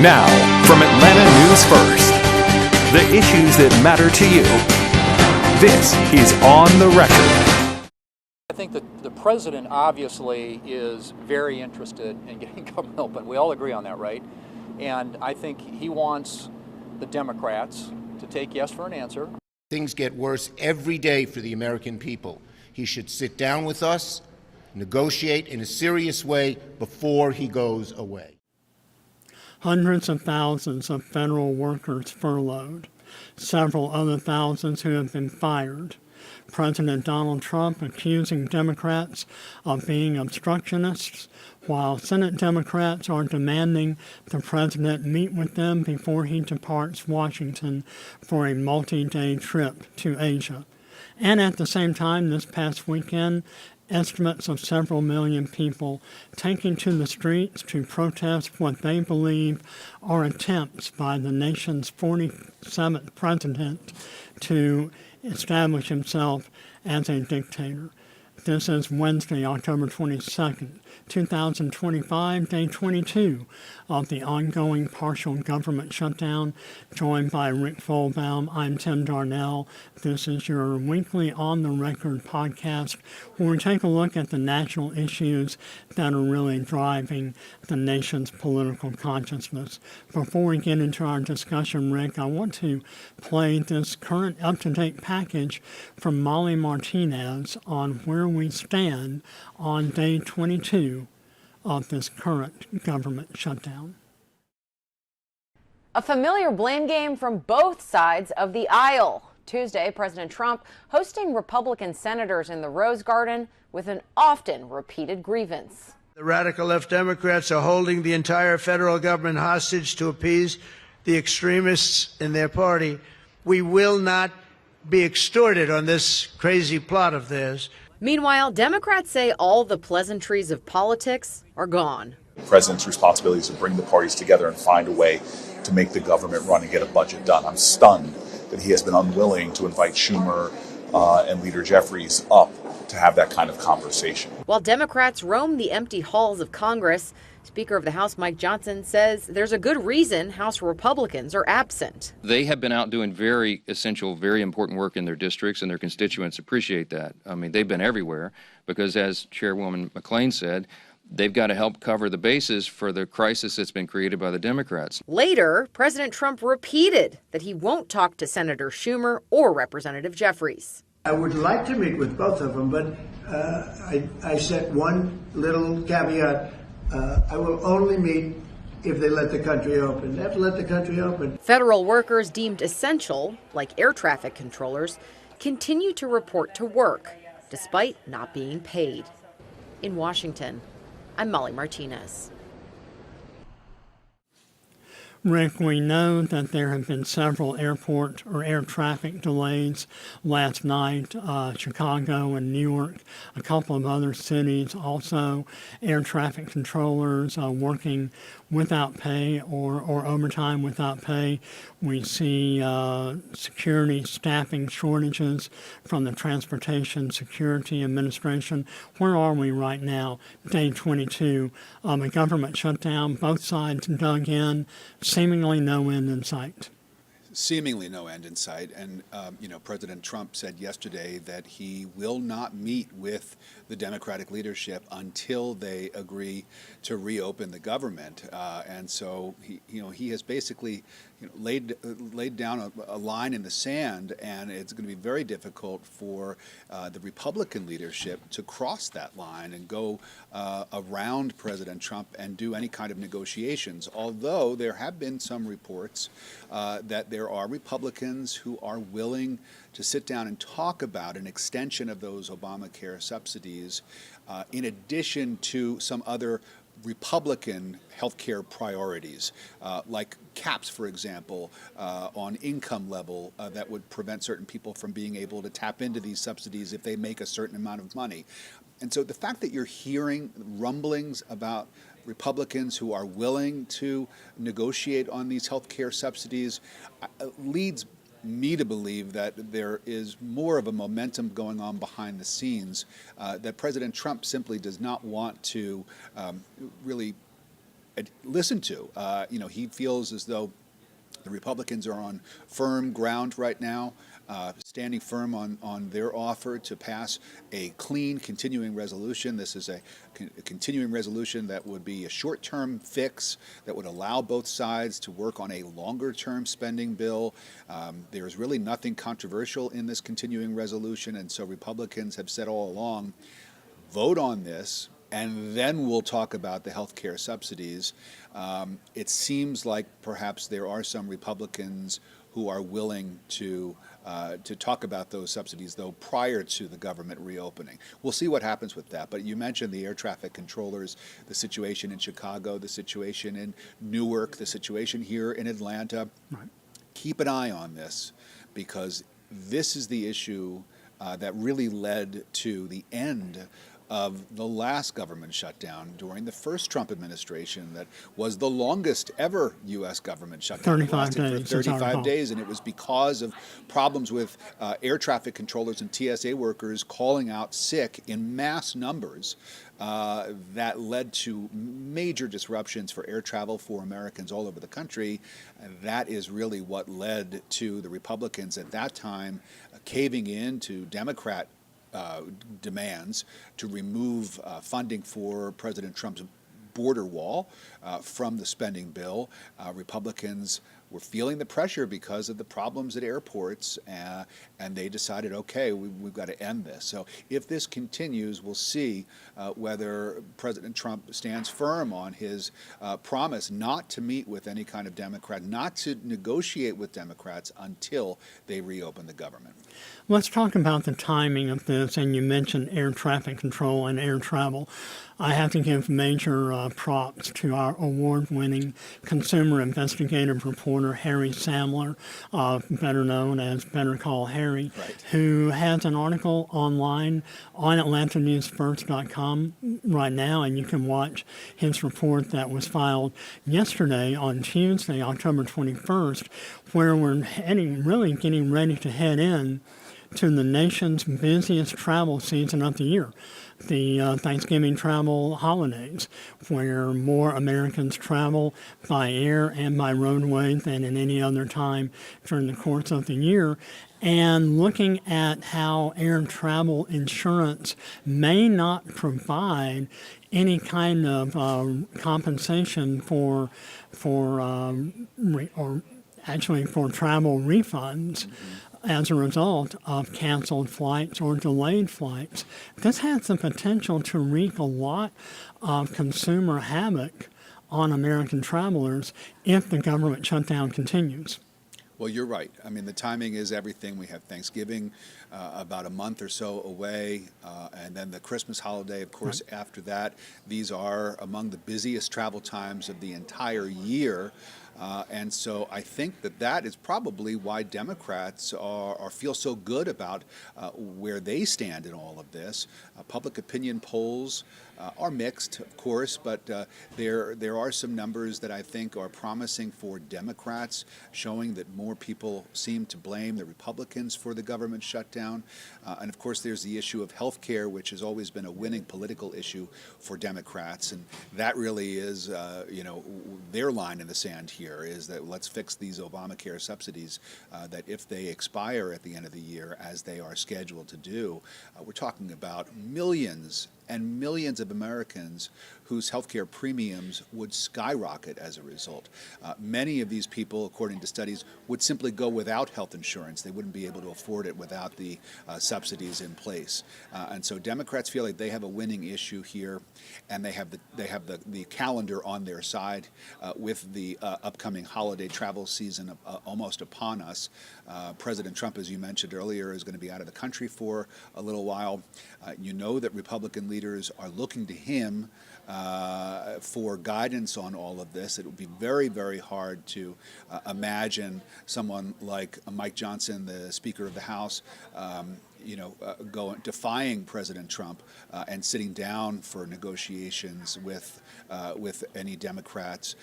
Now, from Atlanta News First, the issues that matter to you. This is On the Record. I think that the president obviously is very interested in getting government open. We all agree on that, right? And I think he wants the Democrats to take yes for an answer. Things get worse every day for the American people. He should sit down with us, negotiate in a serious way before he goes away. Hundreds of thousands of federal workers furloughed, several other thousands who have been fired. President Donald Trump accusing Democrats of being obstructionists, while Senate Democrats are demanding the president meet with them before he departs Washington for a multi-day trip to Asia. And at the same time, this past weekend, estimates of several million people taking to the streets to protest what they believe are attempts by the nation's 47th president to establish himself as a dictator. This is Wednesday, October 22nd, 2025, day 22 of the ongoing partial government shutdown. Joined by Rick Folbaum, I'm Tim Darnell. This is your weekly On the Record podcast where we take a look at the national issues that are really driving the nation's political consciousness. Before we get into our discussion, Rick, I want to play this current up-to-date package from Molly Martinez on where we stand on day 22 of this current government shutdown. A familiar blame game from both sides of the aisle. Tuesday, President Trump hosting Republican senators in the Rose Garden with an often repeated grievance. The radical left Democrats are holding the entire federal government hostage to appease the extremists in their party. We will not be extorted on this crazy plot of theirs. Meanwhile, Democrats say all the pleasantries of politics are gone. The president's responsibility is to bring the parties together and find a way to make the government run and get a budget done. I'm stunned that he has been unwilling to invite Schumer and Leader Jeffries up to have that kind of conversation. While Democrats roam the empty halls of Congress, Speaker of the House Mike Johnson says there's a good reason House Republicans are absent. They have been out doing very essential, very important work in their districts, and their constituents appreciate that. I mean, they've been everywhere because, as Chairwoman McClain said, they've got to help cover the bases for the crisis that's been created by the Democrats. Later, President Trump repeated that he won't talk to Senator Schumer or Representative Jeffries. I would like to meet with both of them, but I set one little caveat. I will only meet if they let the country open. They have to let the country open. Federal workers deemed essential, like air traffic controllers, continue to report to work, despite not being paid. In Washington, I'm Molly Martinez. Rick, we know that there have been several airport or air traffic delays last night, Chicago and Newark, a couple of other cities, also air traffic controllers working without pay or overtime without pay. We see security staffing shortages from the Transportation Security Administration. Where are we right now? Day 22 of a government shutdown, both sides dug in, seemingly no end in sight. Seemingly no end in sight. And, President Trump said yesterday that he will not meet with the Democratic leadership until they agree to reopen the government. And so, he has basically laid down a line in the sand, and it's going to be very difficult for the Republican leadership to cross that line and go around President Trump and do any kind of negotiations. Although there have been some reports that there are Republicans who are willing to sit down and talk about an extension of those Obamacare subsidies in addition to some other Republican healthcare priorities, like caps, for example, on income level that would prevent certain people from being able to tap into these subsidies if they make a certain amount of money. And so the fact that you're hearing rumblings about Republicans who are willing to negotiate on these healthcare subsidies leads me to believe that there is more of a momentum going on behind the scenes, that President Trump simply does not want to really listened to. He feels as though the Republicans are on firm ground right now, standing firm on their offer to pass a clean continuing resolution. This is a continuing resolution that would be a short-term fix that would allow both sides to work on a longer-term spending bill. There is really nothing controversial in this continuing resolution, and so Republicans have said all along, vote on this, and then we'll talk about the health care subsidies. It seems like perhaps there are some Republicans who are willing to talk about those subsidies, though, prior to the government reopening. We'll see what happens with that. But you mentioned the air traffic controllers, the situation in Chicago, the situation in Newark, the situation here in Atlanta. Right. Keep an eye on this, because this is the issue that really led to the end of the last government shutdown during the first Trump administration that was the longest ever U.S. government shutdown. 35 days. For 35 days, and it was because of problems with air traffic controllers and TSA workers calling out sick in mass numbers that led to major disruptions for air travel for Americans all over the country. And that is really what led to the Republicans at that time caving in to Democrat demands to remove funding for President Trump's border wall from the spending bill. Republicans were feeling the pressure because of the problems at airports, and they decided, okay, we've got to end this. So if this continues, we'll see whether President Trump stands firm on his promise not to meet with any kind of Democrat, not to negotiate with Democrats until they reopen the government. Let's talk about the timing of this, and you mentioned air traffic control and air travel. I have to give major props to our award-winning consumer investigative reporter, Harry Samler, better known as Better Call Harry, Right. who has an article online on AtlantaNewsFirst.com right now, and you can watch his report that was filed yesterday on Tuesday, October 21st, where we're really getting ready to head in to the nation's busiest travel season of the year, the Thanksgiving travel holidays, where more Americans travel by air and by roadway than at any other time during the course of the year. And looking at how air travel insurance may not provide any kind of compensation for travel refunds as a result of canceled flights or delayed flights. This has the potential to wreak a lot of consumer havoc on American travelers if the government shutdown continues. Well, you're right. I mean, the timing is everything. We have Thanksgiving about a month or so away, and then the Christmas holiday, of course, right. After that. These are among the busiest travel times of the entire year. And so I think that is probably why Democrats feel so good about where they stand in all of this. Public opinion polls are mixed, of course, but there are some numbers that I think are promising for Democrats, showing that more people seem to blame the Republicans for the government shutdown. And of course, there's the issue of health care, which has always been a winning political issue for Democrats. And that really is, their line in the sand here is that let's fix these Obamacare subsidies, that if they expire at the end of the year, as they are scheduled to do, we're talking about millions and millions of Americans whose healthcare premiums would skyrocket as a result. Many of these people, according to studies, would simply go without health insurance. They wouldn't be able to afford it without the subsidies in place. And so Democrats feel like they have a winning issue here, and they have the calendar on their side with the upcoming holiday travel season almost upon us. President Trump, as you mentioned earlier, is going to be out of the country for a little while. You know that Republican leaders are looking to him for guidance on all of this. It would be very, very hard to imagine someone like Mike Johnson, the Speaker of the House, defying President Trump and sitting down for negotiations with any Democrats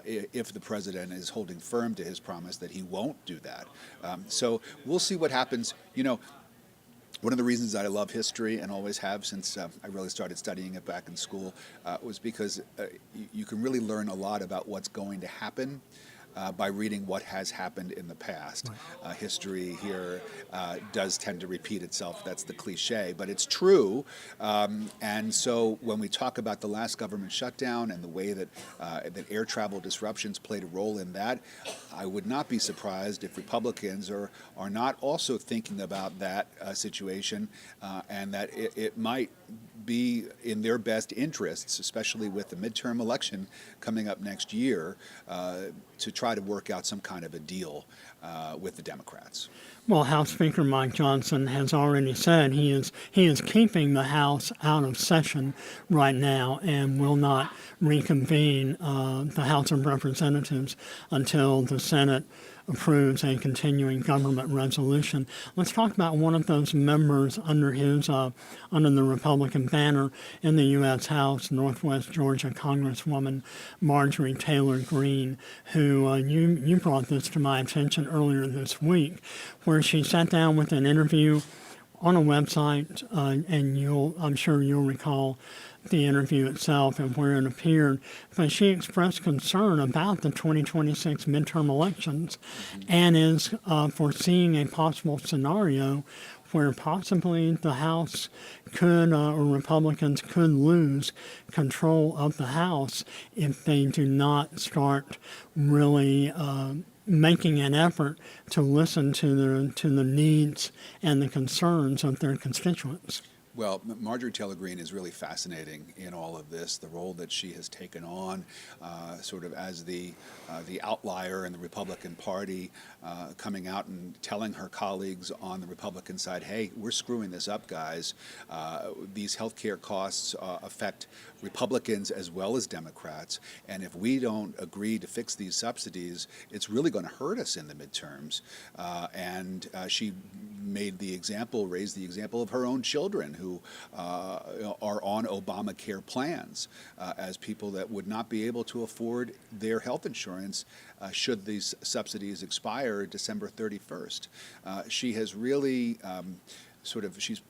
if the president is holding firm to his promise that he won't do that. So we'll see what happens. One of the reasons I love history and always have since I really started studying it back in school was because you can really learn a lot about what's going to happen by reading what has happened in the past. History here does tend to repeat itself. That's the cliche, but it's true. And so when we talk about the last government shutdown and the way that air travel disruptions played a role in that, I would not be surprised if Republicans are not also thinking about that situation and that it might be in their best interests, especially with the midterm election coming up next year, to try to work out some kind of a deal with the Democrats. Well, House Speaker Mike Johnson has already said he is keeping the House out of session right now and will not reconvene the House of Representatives until the Senate approves a continuing government resolution. Let's talk about one of those members under the Republican banner in the U.S. House, Northwest Georgia Congresswoman Marjorie Taylor Greene, who you brought this to my attention earlier this week, where she sat down with an interview on a website, and I'm sure you'll recall the interview itself and where it appeared, but she expressed concern about the 2026 midterm elections and is foreseeing a possible scenario where possibly the House could, or Republicans could lose control of the House if they do not start really making an effort to listen to the needs and the concerns of their constituents. Well, Marjorie Taylor Greene is really fascinating in all of this, the role that she has taken on sort of as the outlier in the Republican Party, coming out and telling her colleagues on the Republican side, hey, we're screwing this up, guys. These health care costs affect Republicans as well as Democrats, and if we don't agree to fix these subsidies, it's really going to hurt us in the midterms. And she raised the example of her own children who are on Obamacare plans as people that would not be able to afford their health insurance should these subsidies expire December 31st. She has really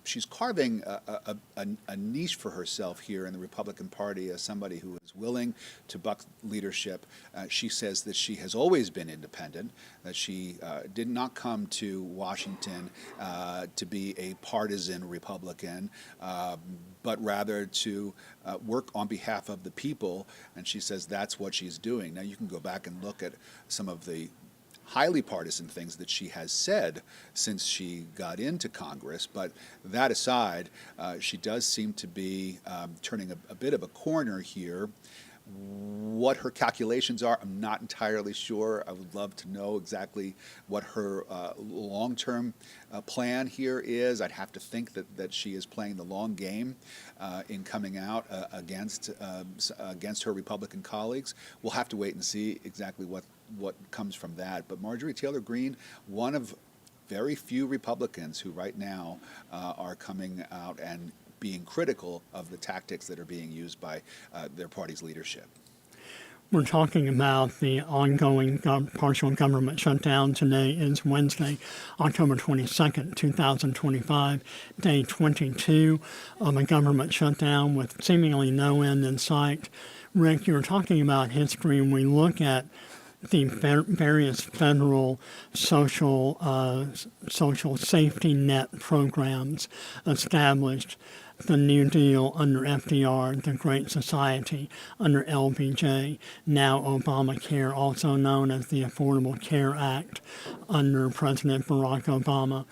she's carving a niche for herself here in the Republican Party as somebody who is willing to buck leadership. She says that she has always been independent, that she did not come to Washington to be a partisan Republican, but rather to work on behalf of the people, and she says that's what she's doing. Now you can go back and look at some of the highly partisan things that she has said since she got into Congress, but that aside, she does seem to be turning a bit of a corner here. What her calculations are, I'm not entirely sure. I would love to know exactly what her long-term plan here is. I'd have to think that she is playing the long game in coming out against her Republican colleagues. We'll have to wait and see exactly what comes from that. But Marjorie Taylor Greene, one of very few Republicans who right now are coming out and being critical of the tactics that are being used by their party's leadership. We're talking about the ongoing partial government shutdown. Today is Wednesday, October 22nd, 2025, day 22 of a government shutdown with seemingly no end in sight. Rick, you were talking about history, and we look at the various federal social safety net programs established. The New Deal under FDR, the Great Society under LBJ, now Obamacare, also known as the Affordable Care Act under President Barack Obama.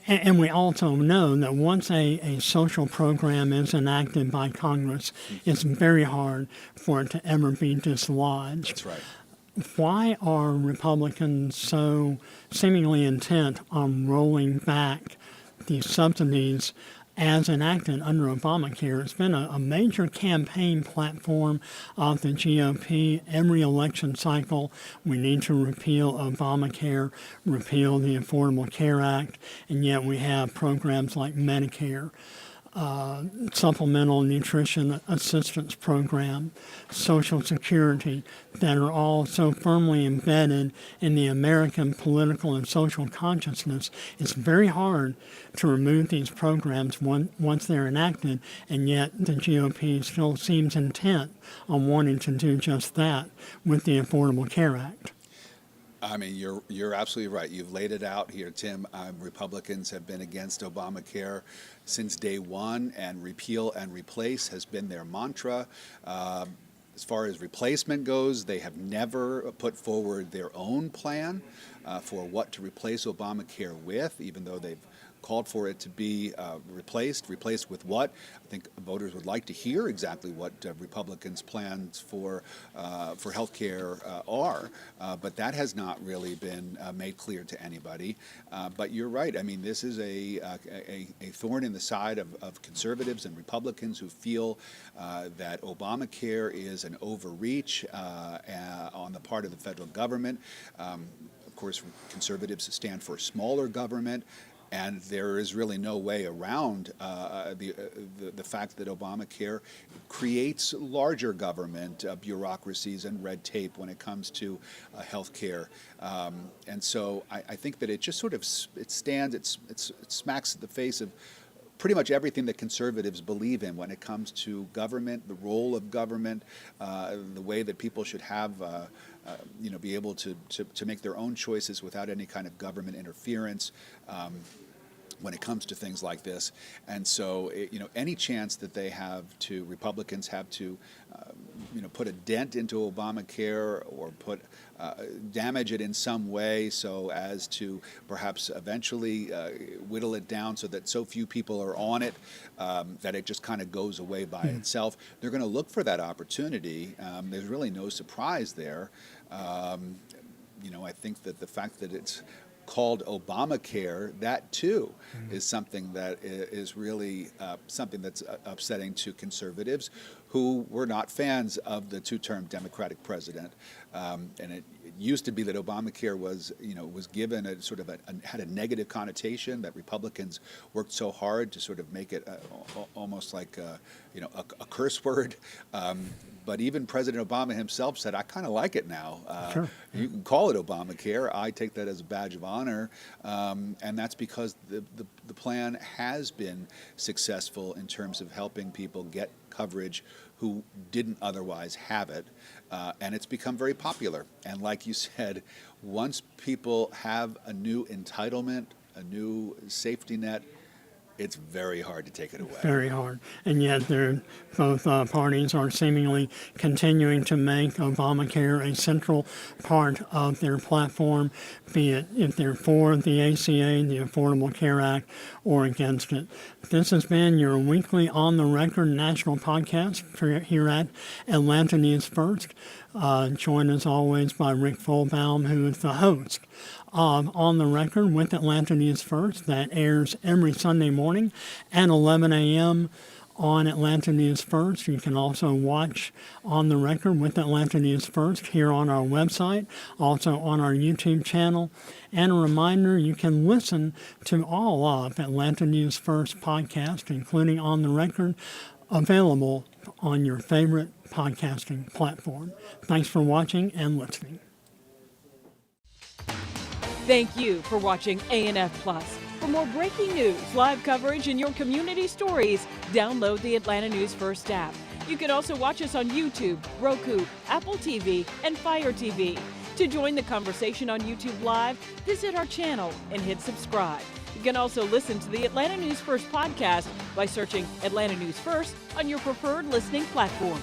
And we also know that once a social program is enacted by Congress, it's very hard for it to ever be dislodged. That's right. Why are Republicans so seemingly intent on rolling back these subsidies as enacted under Obamacare? It's been a major campaign platform of the GOP. Every election cycle, we need to repeal Obamacare, repeal the Affordable Care Act, and yet we have programs like Medicare. supplemental nutrition assistance program, Social Security, that are all so firmly embedded in the American political and social consciousness. It's very hard to remove these programs once they're enacted, and yet the GOP still seems intent on wanting to do just that with the Affordable Care Act. I mean, you're absolutely right. You've laid it out here, Tim. Republicans have been against Obamacare since day one, and repeal and replace has been their mantra. As far as replacement goes, they have never put forward their own plan for what to replace Obamacare with, even though they've called for it to be replaced. Replaced with what? I think voters would like to hear exactly what Republicans' plans for health care are, but that has not really been made clear to anybody. But you're right. I mean, this is a thorn in the side of conservatives and Republicans who feel that Obamacare is an overreach on the part of the federal government. Of course, conservatives stand for smaller government. And there is really no way around the fact that Obamacare creates larger government bureaucracies and red tape when it comes to health care. And so I think that it just sort of it smacks the face of pretty much everything that conservatives believe in when it comes to government, the role of government, the way that people should have be able to make their own choices without any kind of government interference when it comes to things like this. And so, any chance that they have to, Republicans have to, put a dent into Obamacare or put damage it in some way so as to perhaps eventually whittle it down so that so few people are on it that it just kind of goes away by itself. They're going to look for that opportunity. There's really no surprise there. I think that the fact that it's called Obamacare, that too is something that is really something that's upsetting to conservatives who were not fans of the two-term Democratic president. And it used to be that Obamacare was given a sort of had a negative connotation, that Republicans worked so hard to sort of make it almost like a curse word. But even President Obama himself said, I kind of like it now. Sure. You can call it Obamacare. I take that as a badge of honor. And that's because the plan has been successful in terms of helping people get coverage who didn't otherwise have it. And it's become very popular. And like you said, once people have a new entitlement, a new safety net, it's very hard to take it away. Very hard. And yet both parties are seemingly continuing to make Obamacare a central part of their platform, be it if they're for the ACA, the Affordable Care Act, or against it. This has been your weekly On the Record national podcast here at Atlanta News First. Joined as always by Rick Fulbaum, who is the host of On the Record with Atlanta News First. That airs every Sunday morning at 11 a.m. on Atlanta News First. You can also watch On the Record with Atlanta News First here on our website, also on our YouTube channel. And a reminder, you can listen to all of Atlanta News First podcasts, including On the Record, available on your favorite podcasting platform. Thanks for watching and listening. Thank you for watching A&F Plus. For more breaking news, live coverage, and your community stories, download the Atlanta News First app. You can also watch us on YouTube, Roku, Apple TV, and Fire TV. To join the conversation on YouTube Live, visit our channel and hit subscribe. You can also listen to the Atlanta News First podcast by searching Atlanta News First on your preferred listening platform.